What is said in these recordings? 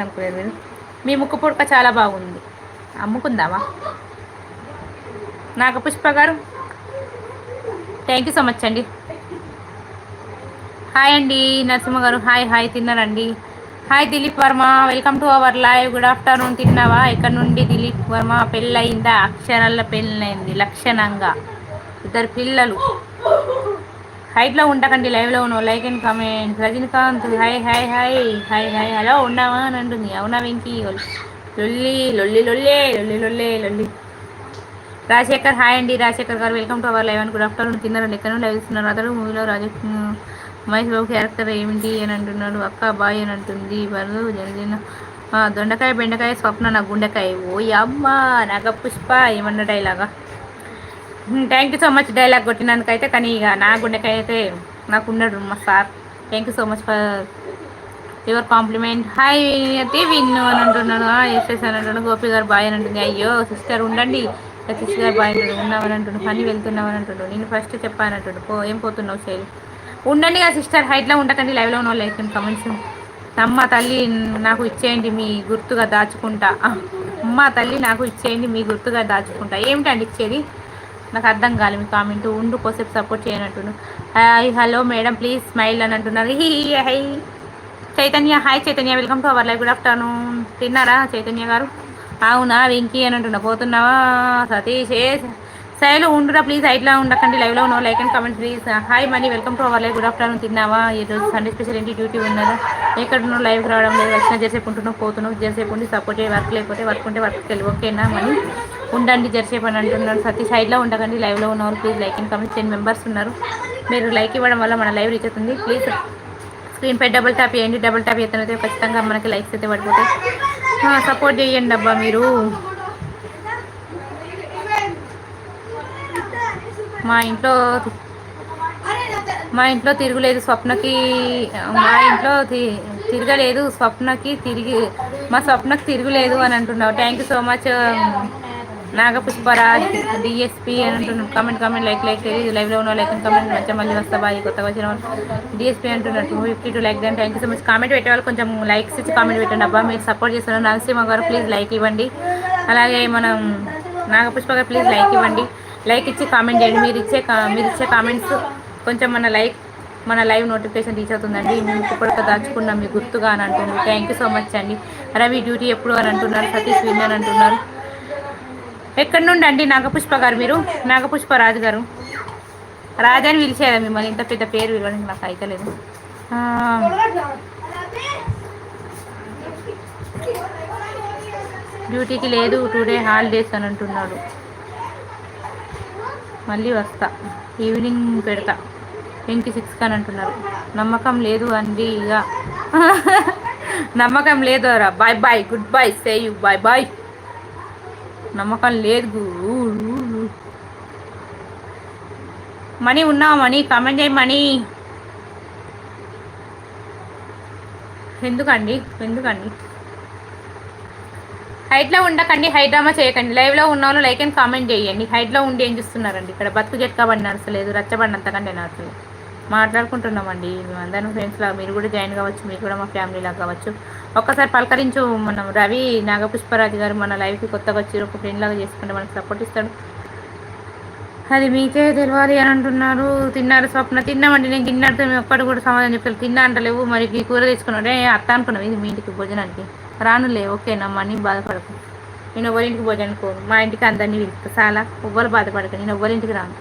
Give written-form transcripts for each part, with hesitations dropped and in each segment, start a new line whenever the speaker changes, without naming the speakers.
అనుకోలేదు మీరు. మీ ముక్కు పుడక చాలా బాగుంది. అమ్ముకుందామా? నాగ పుష్ప గారు థ్యాంక్ యూ సో మచ్ అండి. హాయ్ అండి నరసింహ గారు. హాయ్ హాయ్, తిన్నారండి? Hi Dilip Varma, welcome to our live. Good afternoon. తిన్నావా? ఎక్కడ నుండి దిలీప్ వర్మ? పెళ్ళయిందా? అక్షరాల పెళ్ళయింది లక్షణంగా, ఇద్దరు పిల్లలు. హైట్లో ఉండకండి, లైవ్లో ఉన్నావు. Like and comment. Rajinikanth hi hi hi hi hi. Hello ఉన్నావా అని అంటుంది. అవునా వెంకీ? లొల్లి లొల్లి లొల్లే లొల్లి లొల్లే లొల్లి. రాజశేఖర్ హాయ్ అండి. రాజశేఖర్ గారు welcome to our live and good afternoon. తిన్నారండి? ఎక్కడ నుండి లైవ్ ఇస్తున్నారు? అతడు మూవీలో మహేష్ బాబు క్యారెక్టర్ ఏమిటి అని అంటున్నాడు. అక్క బాయ్ అని అంటుంది. బరు జనజన దొండకాయ బెండకాయ స్వప్న నా గుండెకాయ. ఓ అమ్మ నాగ పుష్ప ఏమన్నా డైలాగా? Thank you so much dialogue కొట్టినందుకైతే. కానీ ఇక నా గుండెకాయ అయితే నాకు ఉన్నాడు మా sir. Thank you so much for your compliment. Hi అయితే విన్ను అని అంటున్నాను. ఎస్ అని అంటున్నాను. గోపి గారు బాయ్ అని అంటుంది. అయ్యో సిస్టర్ ఉండండి. సతీష్ గారు బాయ్ అంటున్నాడు. ఉన్నామని అంటున్నాడు. పని వెళ్తున్నామని అంటున్నాడు. నేను ఫస్ట్ చెప్పానంటున్నాడు. ఏం పోతున్నావు శైలి? ఉండండి కదా సిస్టర్, హైట్లో ఉండకండి, లైవ్లో ఉన్న వాళ్ళు లైక్ కమెంట్స్. అమ్మ తల్లి నాకు ఇచ్చేయండి మీ గుర్తుగా దాచుకుంటా. అమ్మ తల్లి నాకు ఇచ్చేయండి మీ గుర్తుగా దాచుకుంటా. ఏమిటండి ఇచ్చేది? నాకు అర్థం కాదు మీ కామెంట్. ఉండు కోసేపు సపోర్ట్ చేయనంటున్నాను. Hi hello madam please smile అని అంటున్నారు. Hi Chaitanya hi Chaitanya, welcome to our live. Good afternoon. తిన్నారా చైతన్య గారు? అవునా వెంకీ అని అంటున్నా. పోతున్నావా సతీష్? శైలు ఉండురా ప్లీజ్, హైట్లో ఉండకండి, లైవ్లో ఉన్నావు. Like and comment please. Hi money, welcome to our live. Good afternoon. తిన్నావా? ఈరోజు సండే స్పెషల్ ఏంటి? డ్యూటీ ఉన్నదా? ఎక్కడ నువ్వు లైవ్కి రావడం లేదు? వచ్చిన జరసేపు ఉంటున్నావు, పోతున్నావు. జరసేపు ఉండి సపోర్ట్ చేయ. వర్క్ లేకపోతే వర్క్ ఉంటే వర్క్కి వెళ్ళి. ఓకేనా మనీ? ఉండండి జరసేపు అని అంటున్నాడు. సతీష్ సైడ్లో ఉండకండి, లైవ్లో ఉన్నవారు please like and comment. 10 members ఉన్నారు. మీరు లైక్ ఇవ్వడం వల్ల మన లైవ్ రీచ్ అవుతుంది. ప్లీజ్ స్క్రీన్ పై డబుల్ ట్యాప్ చేయండి. డబుల్ ట్యాప్ చేస్తే ఖచ్చితంగా మనకి లైక్స్ అయితే పడిపోతాయి. సపోర్ట్ చేయండి అబ్బా మీరు. మా ఇంట్లో తిరగలేదు స్వప్నకి. మా ఇంట్లో తిరగలేదు స్వప్నకి. మా స్వప్నకి తిరగలేదు అని అంటున్నావు. Thank you so much Nagapushparaj DSP అని అంటున్నాడు. కామెంట్ లైక్ తెలియదు. లైవ్లో ఉన్న లైక్ కామెంట్. మంచిగా మళ్ళీ వస్తా బాయ్. కొత్తగా వచ్చిన డిఎస్పీ అంటున్నట్టు 52 లైక్ దాన్ని. Thank you so much. Comment పెట్టేవాళ్ళు కొంచెం లైక్స్ ఇచ్చి కామెంట్ పెట్టండి అబ్బా. మీరు సపోర్ట్ చేస్తున్నారు. నరసింహ గారు ప్లీజ్ లైక్ ఇవ్వండి. అలాగే మనం నాగపుష్ప గారు ప్లీజ్ లైక్ ఇవ్వండి. లైక్ ఇచ్చి కామెంట్ చేయండి. మీరు ఇచ్చే కామెంట్స్ కొంచెం మన లైవ్ నోటిఫికేషన్ రీచ్ అవుతుందండి. మేము ఇప్పటికే దాచుకున్నాం మీ గుర్తుగా అని అంటున్నారు. థ్యాంక్ యూ సో మచ్ అండి. రవి డ్యూటీ ఎప్పుడు అని అంటున్నారు. సతీష్ విన్ అని అంటున్నారు. ఎక్కడి నుండి అండి నాగపుష్ప గారు? మీరు నాగపుష్ప రాజు గారు. రాజా అని పిలిచేదా మిమ్మల్ని? ఇంత పెద్ద పేరు పిలవడానికి నాకు అయితే లేదు. డ్యూటీకి లేదు టుడే హాలిడేస్ అని అంటున్నాడు. మళ్ళీ వస్తా ఈవినింగ్ పెడతా 26 అని అంటున్నారు. నమ్మకం లేదు అండి ఇక. నమ్మకం లేదు రా. Bye bye, good bye, see you bye bye. నమ్మకం లేదు. మనీ ఉన్నావా? మనీ కామెంట్ చేయి. మనీ ఎందుకండి హైట్లో ఉండకండి, హైడ్రామా చేయకండి. లైవ్లో ఉన్న వాళ్ళు లైక్ అండ్ కామెంట్ చేయండి. హైట్లో ఉండి ఏం చూస్తున్నారండి? ఇక్కడ బతుకు జట్కాబండి నడచలేదు, రచ్చబండి నడచలేదు. మాట్లాడుకుంటున్నామండి మేమందరం ఫ్రెండ్స్ లాగా. మీరు కూడా జాయిన్ కావచ్చు, మీరు కూడా మా ఫ్యామిలీ లాగా కావచ్చు. ఒక్కసారి పలకరించు. మనం రవి నాగపుష్పరాజు గారు మన లైవ్కి కొత్తగా వచ్చి ఒక ఫ్రెండ్ లాగా చేసుకుంటే మనకు సపోర్ట్ ఇస్తాడు. అది మీకే తెలియాలి అని అంటున్నారు. తిన్నారు స్వప్న? తిన్నామండి. నేను తిన్నట్టు ఒక్కటి కూడా సమాధానం చెప్తాను. తిన్నా అంటలేవు. మరి ఈ కూర తెచ్చుకున్నాడే అత్త అనుకున్నావు ఇది మీ ఇంటికి భోజనానికి? రానులే ఓకేనా మనీ? బాధపడకు. నేను ఎవరింటికి భోజనం కోను. మా ఇంటికి అందరినీ పిలుస్తా. చాలా ఎవ్వరు బాధపడక. నేను ఎవరింటికి రాను.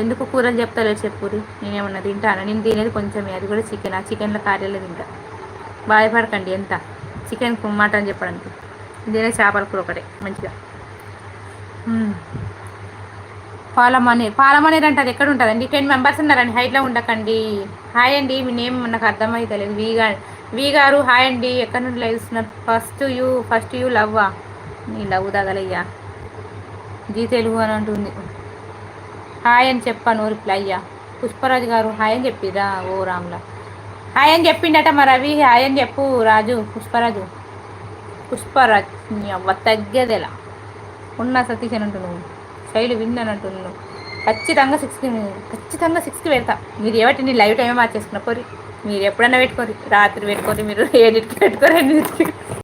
ఎందుకు కూరలు చెప్తాలో చెప్పురి. నేనేమన్నా తింటాను? నేను తినేది కొంచెమే, అది కూడా చికెన్. ఆ చికెన్లో కార్యాలు తింటా. బాధపడకండి. ఎంత చికెన్ మటన్ చెప్పడానికి. తినే చేపల కూర ఒకటే మంచిగా. పాలమనేరు అంటే అది ఎక్కడ ఉంటుందండి? 10 మెంబర్స్ ఉన్నారండి. హైట్లో ఉండకండి. హాయ్ అండి. మీ నేమ్ నాకు అర్థమైతలేదు. వి గారు హాయ్ అండి. ఎక్కడి నుండి లైవ్ ఇస్తున్నారు? ఫస్ట్ యూ లవ్వా? నీ లవ్ తగలయ్యా. జీ తెలుగు అని అంటుంది. హాయ్ అని చెప్పాను రిప్లై అయ్యా. పుష్పరాజు గారు హాయ్ అని చెప్పిరా? ఓ రామ్లా హాయ్ అని చెప్పిండట. మరి రవి హాయ్ అని చెప్పు. పుష్పరాజు అవ్వ తగ్గేదేలా ఉన్న సతీష్ అని అంటున్నావు. శైలు విన్ అని అంటున్నాను. ఖచ్చితంగా 6కి పెడతా. మీరు ఏమిటి నీ లైవ్ టైమే మార్చేసుకున్న పోరి. మీరు ఎప్పుడైనా పెట్టుకోరి. రాత్రి పెట్టుకోరి, మీరు 7కి పెట్టుకోరు, 8కి